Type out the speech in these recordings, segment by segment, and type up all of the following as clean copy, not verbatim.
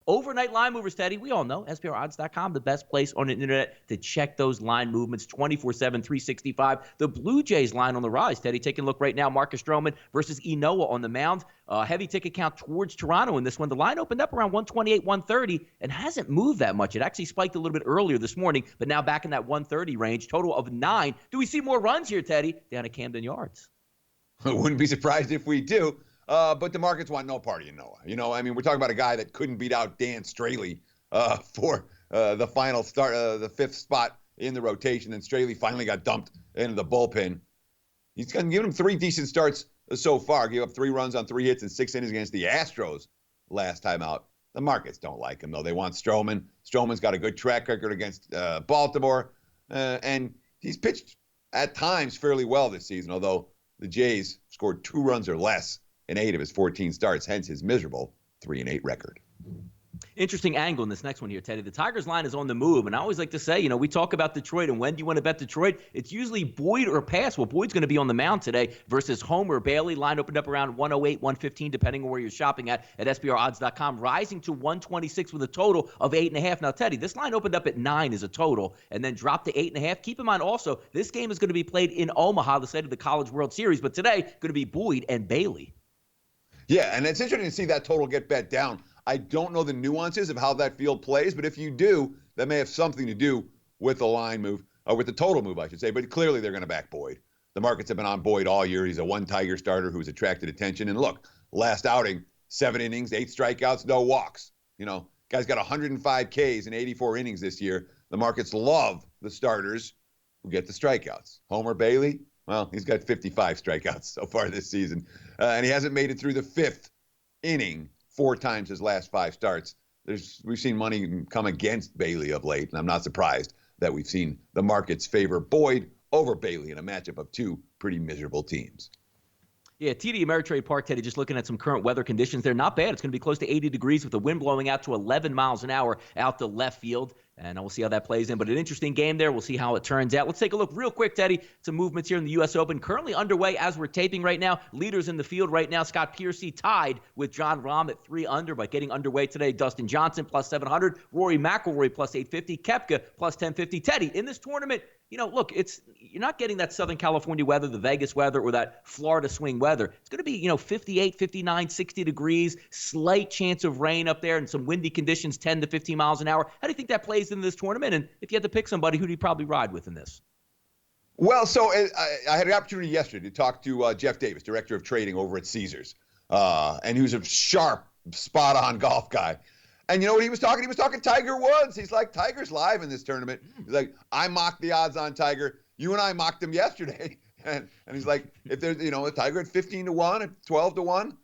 Overnight line movers, Teddy, we all know, SPRodds.com, the best place on the internet to check those line movements 24/7, 365. The Blue Jays line on the rise, Teddy. Taking a look right now, Marcus Stroman versus Inoue on the mound. Heavy ticket count towards Toronto in this one. The line opened up around 128, 130 and hasn't moved that much. It actually spiked a little bit earlier this morning, but now back in that 130 range. Total of 9. Do we see more runs here, Teddy, down at Camden Yards? I wouldn't be surprised if we do. But the markets want no part of Inoue. I mean, we're talking about a guy that couldn't beat out Dan Straley for the final start, the 5th spot in the rotation, and Straley finally got dumped into the bullpen. He's going to give him 3 decent starts so far. Gave up 3 runs on 3 hits in 6 innings against the Astros last time out. The markets don't like him, though. They want Stroman. Stroman's got a good track record against Baltimore, and he's pitched at times fairly well this season, although the Jays scored 2 runs or less in 8 of his 14 starts, hence his miserable 3-8 record. Interesting angle in this next one here, Teddy. The Tigers line is on the move, and I always like to say, we talk about Detroit, and when do you want to bet Detroit? It's usually Boyd or pass. Well, Boyd's going to be on the mound today versus Homer Bailey. Line opened up around 108, 115, depending on where you're shopping at SBRodds.com, rising to 126 with a total of 8.5. Now, Teddy, this line opened up at 9 as a total and then dropped to 8.5. Keep in mind also, this game is going to be played in Omaha, the site of the College World Series, but today going to be Boyd and Bailey. Yeah, and it's interesting to see that total get bet down. I don't know the nuances of how that field plays, but if you do, that may have something to do with the line move, or with the total move, I should say. But clearly they're going to back Boyd. The markets have been on Boyd all year. He's a one-Tiger starter who's attracted attention. And look, last outing, 7 innings, 8 strikeouts, no walks. Guy's got 105 Ks in 84 innings this year. The markets love the starters who get the strikeouts. Homer Bailey, well, he's got 55 strikeouts so far this season. And he hasn't made it through the 5th inning 4 times his last 5 starts. We've seen money come against Bailey of late, and I'm not surprised that we've seen the markets favor Boyd over Bailey in a matchup of 2 pretty miserable teams. Yeah, TD Ameritrade Park, Teddy, just looking at some current weather conditions. They're not bad. It's going to be close to 80 degrees with the wind blowing out to 11 miles an hour out to left field. And we'll see how that plays in. But an interesting game there. We'll see how it turns out. Let's take a look real quick, Teddy. Some movements here in the U.S. Open. Currently underway as we're taping right now. Leaders in the field right now. Scott Piercy tied with John Rahm at 3 under. But getting underway today, Dustin Johnson plus 700. Rory McIlroy plus 850. Koepka plus 1050. Teddy, in this tournament, look, you're not getting that Southern California weather, the Vegas weather, or that Florida swing weather. It's going to be, 58, 59, 60 degrees, slight chance of rain up there, and some windy conditions, 10 to 15 miles an hour. How do you think that plays in this tournament? And if you had to pick somebody, who do you probably ride with in this? Well, so I had an opportunity yesterday to talk to Jeff Davis, director of trading over at Caesars, and he was a sharp, spot-on golf guy. And you know what he was talking? He was talking Tiger Woods. He's like, Tiger's live in this tournament. He's like, I mocked the odds on Tiger. You and I mocked him yesterday. And he's like, if there's, a Tiger at 15 to 1, at 12 to 1,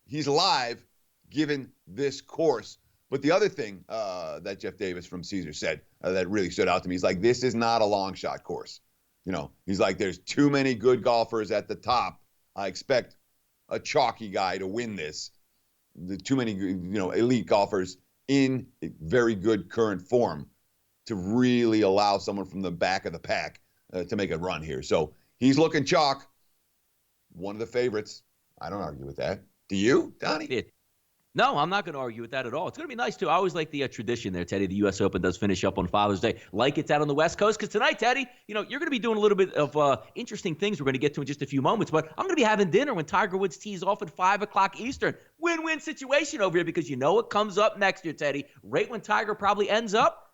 he's live given this course. But the other thing that Jeff Davis from Caesar said that really stood out to me, he's like, this is not a long shot course. He's like, there's too many good golfers at the top. I expect a chalky guy to win this. Too many, elite golfers in very good current form to really allow someone from the back of the pack to make a run here. So he's looking chalk. One of the favorites. I don't argue with that. Do you, Donnie? No, I'm not going to argue with that at all. It's going to be nice, too. I always like the tradition there, Teddy. The U.S. Open does finish up on Father's Day, like it's out on the West Coast. Because tonight, Teddy, you're going to be doing a little bit of interesting things we're going to get to in just a few moments. But I'm going to be having dinner when Tiger Woods tees off at 5 o'clock Eastern. Win-win situation over here because it comes up next year, Teddy. Right when Tiger probably ends up